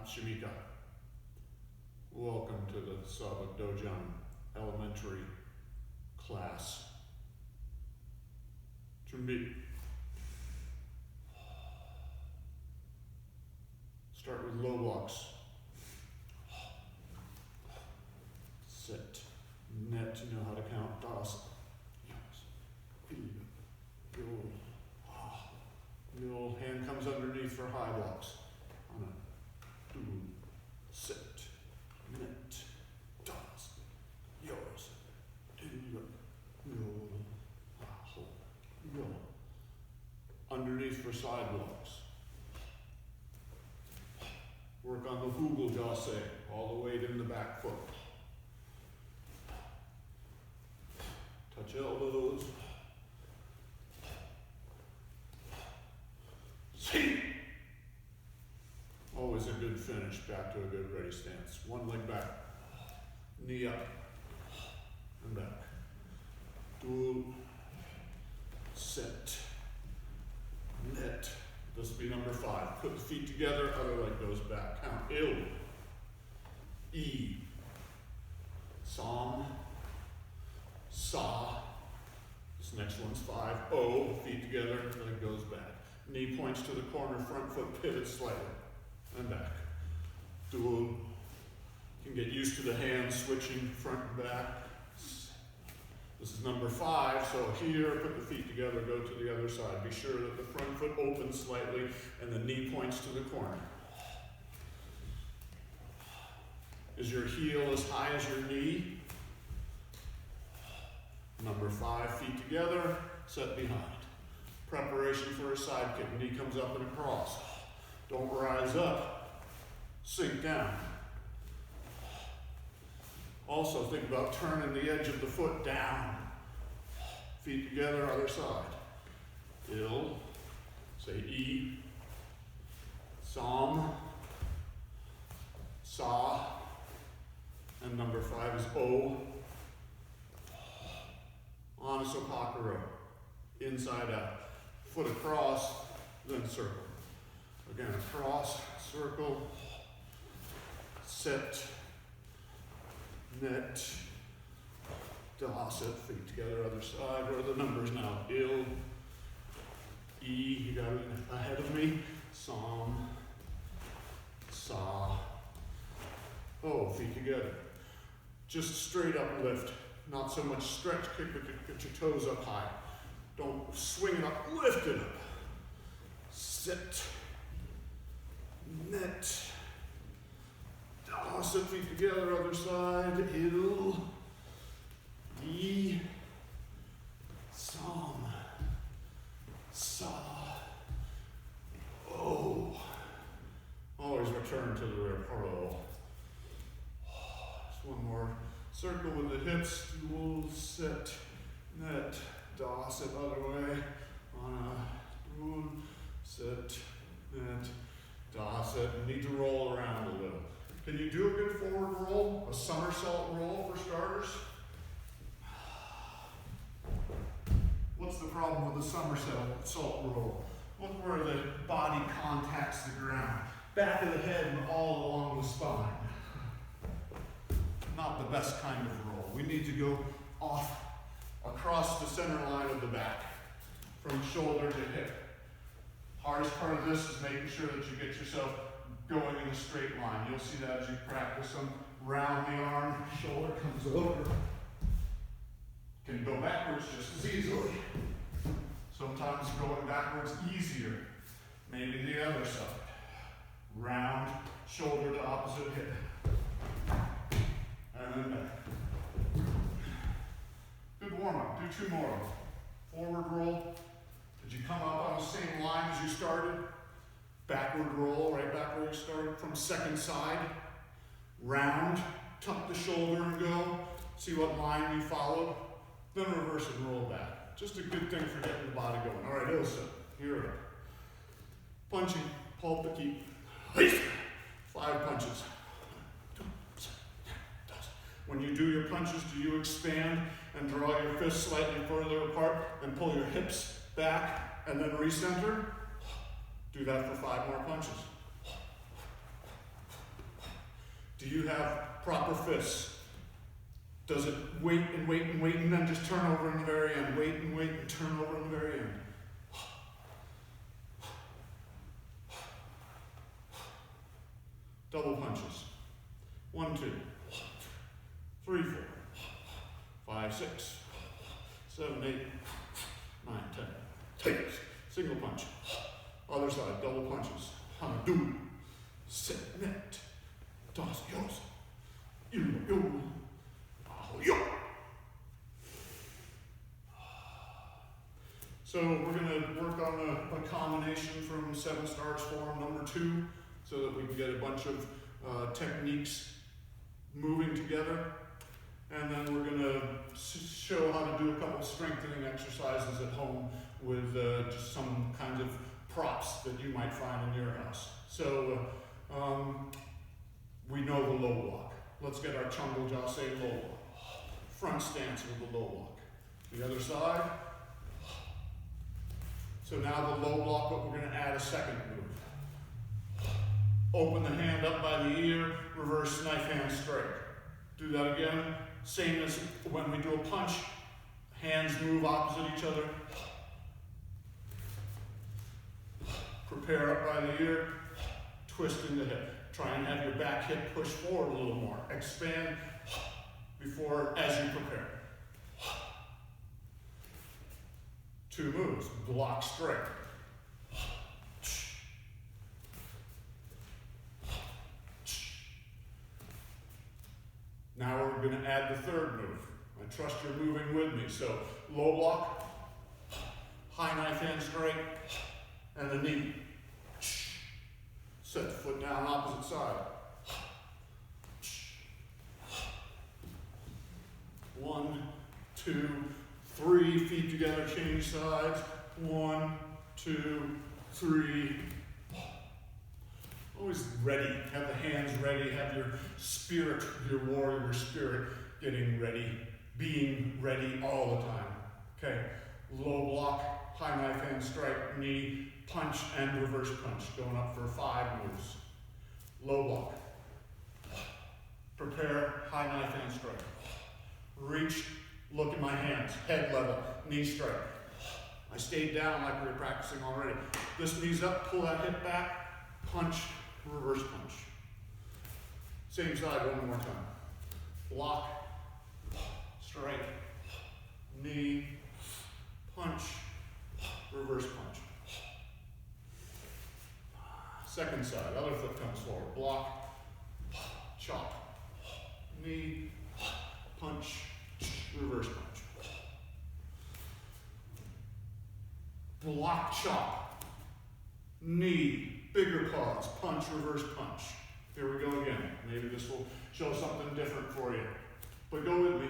Shimika. Welcome to the Soo Bahk Dojang elementary class. 준비. Start with low blocks. Sit. Net, you know how to count. Das. Mule. Hand comes underneath for high blocks. Do. Sit. Net. Das. Yours. Mule. Underneath for side blocks. Work on the hugel jase, all the weight in the back foot. Touch elbows. See. Always a good finish, back to a good ready stance. One leg back, knee up, and back. Do, sit, net. This will be number 5. Put the feet together, other leg goes back. Count. Il, E, Som, Sa. This next one's 5. O, feet together, leg goes back. Knee points to the corner, front foot pivots slightly, and back. Dual. You can get used to the hands switching front and back. This is number 5, so here, put the feet together, go to the other side. Be sure that the front foot opens slightly and the knee points to the corner. Is your heel as high as your knee? Number 5, feet together, set behind. Preparation for a side kick. Knee comes up and across. Don't rise up, sink down. Also think about turning the edge of the foot down. Feet together, other side. Il, say E, Som, Sa, and number 5 is O. On a Soo Bahk row, inside out. Foot across, then circle. Again, across, circle, sit, net, das it, feet together, other side. What are the numbers now? Il, E, you got it ahead of me. Som, Sa, O, feet together. Just straight up lift, not so much stretch, kick, but get your toes up high. Don't swing it up, lift it up. Sit, net, das it, feet together, other side. Il, E, Som, Sa, O. Always return to the rear parallel. Just one more circle with the hips. Dual, sit, net, das it, other way. On a dual, sit, net, das it. You need to roll around a little. Can you do a good forward roll? A somersault roll for starters? What's the problem with the somersault roll? Look where the body contacts the ground. Back of the head and all along the spine. Not the best kind of roll. We need to go off across the center line of the back, from shoulder to hip. Hardest part of this is making sure that you get yourself going in a straight line. You'll see that as you practice them. Round the arm, shoulder comes over. Can go backwards just as easily. Sometimes going backwards easier. Maybe the other side. Round, shoulder to opposite hip. And then back. Good warm-up. Do 2 more. Forward roll. Did you come up on the same line as you started? Backward roll, right back where you started. From second side. Round. Tuck the shoulder and go. See what line you followed. Then reverse and roll back. Just a good thing for getting the body going. All right, Ilsa. Here. Punching. Pull up the keep. 5 punches. When you do your punches, do you expand and draw your fists slightly further apart and pull your hips back and then recenter? Do that for 5 more punches. have proper fists? Does it wait and wait and wait and then just turn over in the very end? Wait and wait and turn over in the very end. Double punches. 1, 2, 3, 4, 5, 6, 7, 8, 9, 10. Takes. Single punch. Other side, double punches. Handu. Set net. Das yos. Yo. Yo. So we're going to work on a combination from 7 stars form number 2 so that we can get a bunch of techniques moving together. And then we're going to show how to do a couple strengthening exercises at home with just some kinds of props that you might find in your house. So we know the low walk. Let's get our chungle jase low walk. Front stance with the low walk. The other side. So now the low block, but we're going to add a second move. Open the hand up by the ear, reverse knife hand straight. Do that again. Same as when we do a punch. Hands move opposite each other. Prepare up by the ear, twist in the hip. Try and have your back hip push forward a little more. Expand before, as you prepare. 2 moves. Block straight. Now we're going to add the third move. I trust you're moving with me. So low block, high knife hand straight, and a knee. Set the foot down opposite side. 1, 2, 3, feet together, change sides. 1, 2, 3. Always ready, have the hands ready, have your spirit, your warrior spirit getting ready, being ready all the time. Okay, low block, high knife hand strike, knee, punch and reverse punch, going up for 5 moves. Low block. Prepare, high knife hand strike. Reach, look at my hands, head level, knee strike. I stayed down like we were practicing already. This knee's up, pull that hip back, punch, reverse punch. Same side one more time. Block, strike, knee, punch, reverse punch. Second side, other foot comes forward. Block, chop, knee, punch, reverse punch. Block, chop, knee, bigger pause, punch, reverse punch. Here we go again. Maybe this will show something different for you. But go with me.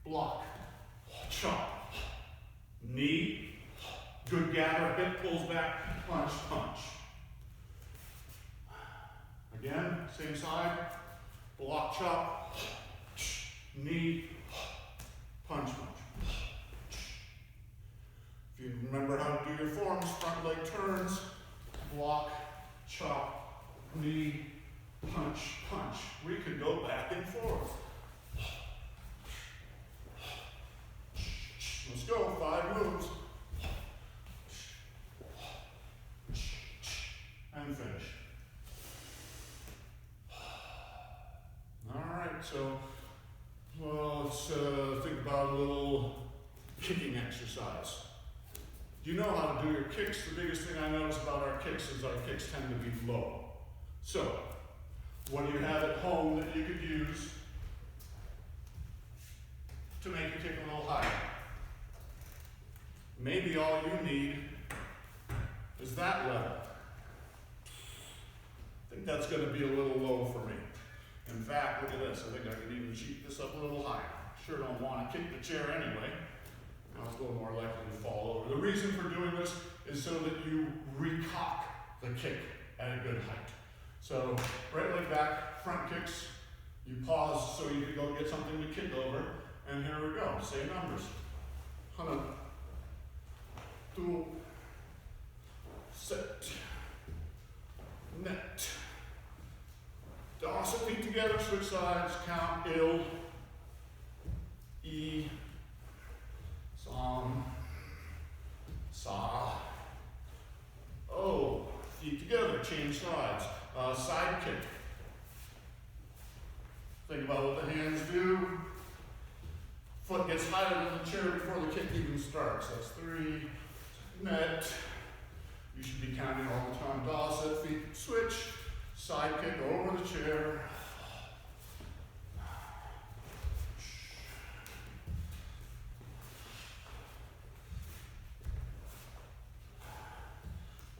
Block, chop, knee, good gather, hip pulls back, punch, punch. Again, same side. Block, chop, knee, punch, punch. If you remember how to do your forms, front leg turns, block, chop, knee, punch, punch. We could go back and forth. Let's go, 5 moves. And finish. All right, so let's think about a little kicking exercise. You know how to do your kicks. The biggest thing I notice about our kicks is our kicks tend to be low. So, what do you have at home that you could use to make your kick a little higher? Maybe all you need is that level. I think that's going to be a little low for me. In fact, look at this. I think I can even cheat this up a little higher. Sure don't want to kick the chair anyway. Now it's a little more likely to fall over. The reason for doing this is so that you recock the kick at a good height. So right leg back, front kicks. You pause so you can go get something to kick over. And here we go. Same numbers. 1, 2, set, net, dog. Cross the feet together, switch sides, count, il, e, som, sa, oh. Feet together, change sides. Side kick. Think about what the hands do. Foot gets higher than the chair before the kick even starts. That's 3. Net. You should be counting all the time. Dawson, feet switch. Side kick over the chair.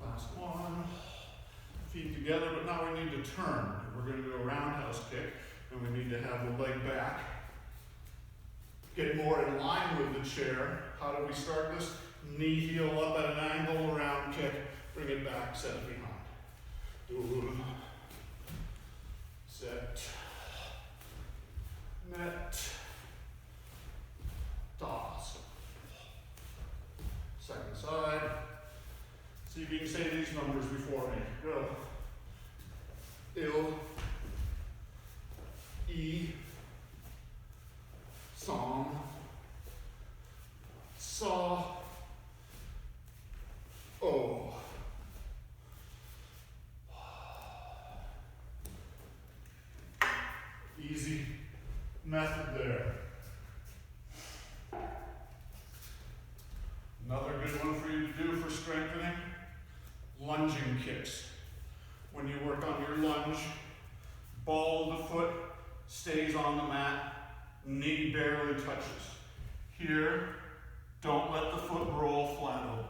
Last one. Feet together, but now we need to turn. We're going to do a roundhouse kick, and we need to have the leg back. Get more in line with the chair. How do we start this? Knee heel up at an angle, round kick, bring it back, set it behind. Set, net, toss. Second side. See if you can say these numbers before me. Go. Il, e, som, sa, oh. Easy method there. Another good one for you to do for strengthening, lunging kicks. When you work on your lunge, ball of the foot stays on the mat, knee barely touches. Here, don't let the foot roll flat over.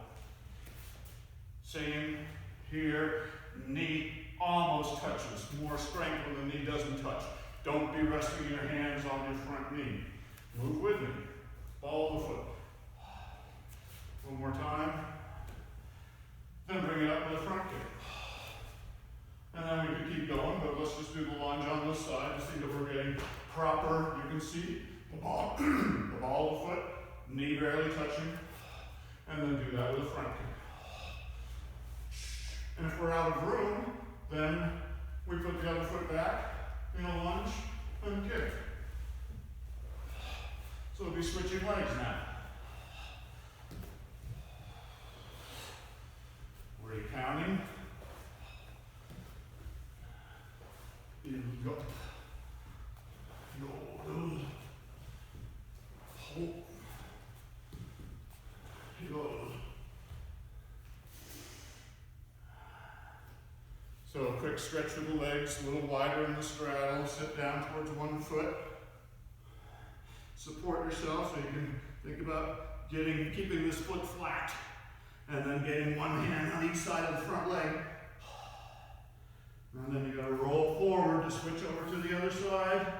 Same here, knee almost touches. More strength when the knee doesn't touch. Don't be resting your hands on your front knee. Move with me. Ball of the foot. One more time. Then bring it up with a front kick. And then we could keep going, but let's just do the lunge on this side to see that we're getting proper. You can see the ball, the ball of the foot, knee barely touching, and then do that with a front kick. And if we're out of room, then we put the other foot back in a lunge and kick. So we'll be switching legs now. Where are you counting? Go. Hold. So a quick stretch with the legs, a little wider in the straddle, sit down towards one foot. Support yourself so you can think about keeping this foot flat, and then getting one hand on each side of the front leg. And then you gotta roll forward to switch over to the other side.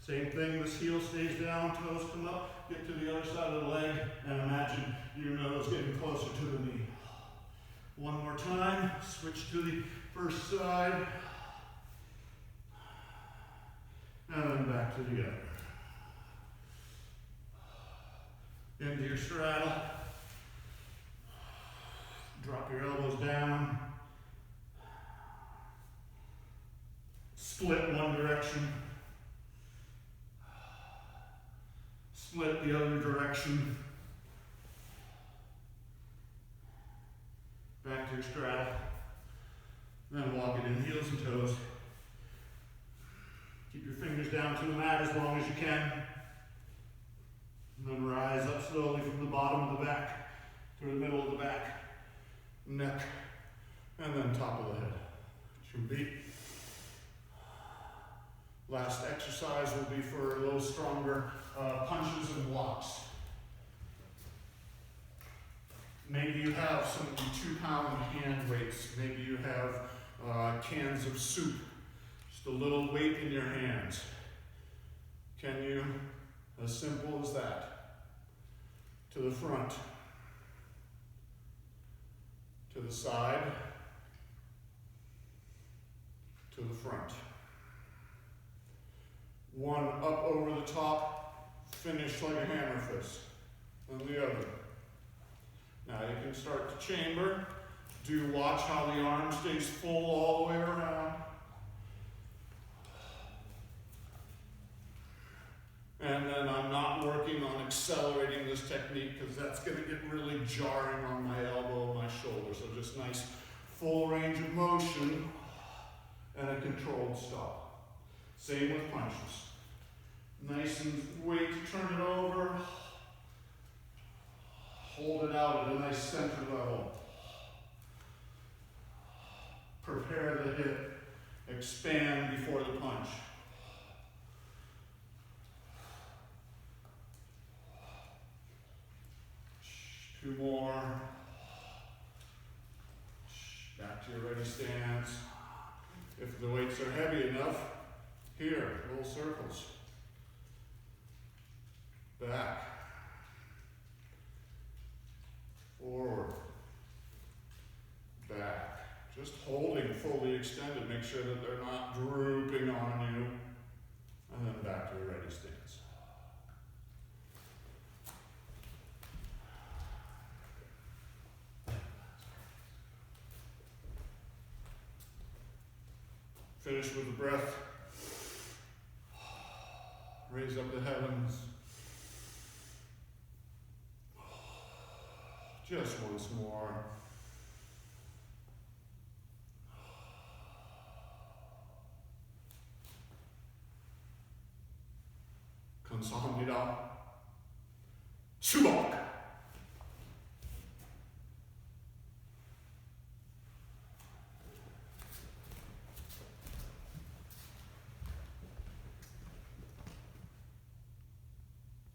Same thing, this heel stays down, toes come up, get to the other side of the leg, and imagine your nose getting closer to the knee. One more time, switch to the first side, and then back to the other. Into your straddle. Drop your elbows down. Split one direction. Split the other direction. Back to your straddle. Then walk it in heels and toes. Keep your fingers down to the mat as long as you can. And then rise up slowly from the bottom of the back to the middle of the back, neck, and then top of the head. Should be. Last exercise will be for a little stronger punches and blocks. Maybe you have some 2-pound hand weights. Maybe you have cans of soup. Just a little weight in your hands. Can you, as simple as that, to the front, to the side, to the front. One up over the top, finish like a hammer fist, and the other. Now you can start to chamber. Do watch how the arm stays full all the way around. accelerating this technique because that's going to get really jarring on my elbow and my shoulder. So just nice full range of motion and a controlled stop. Same with punches. Nice and wait to turn it over. Hold it out at a nice center level. Prepare the hip. Expand before the punch. Two more. Back to your ready stance. If the weights are heavy enough, here, little circles. Back. Forward. Back. Just holding fully extended. Make sure that they're not drooping on you. And then back to your ready stance. Finish with the breath. Raise up the heavens. Just once more. 감사합니다.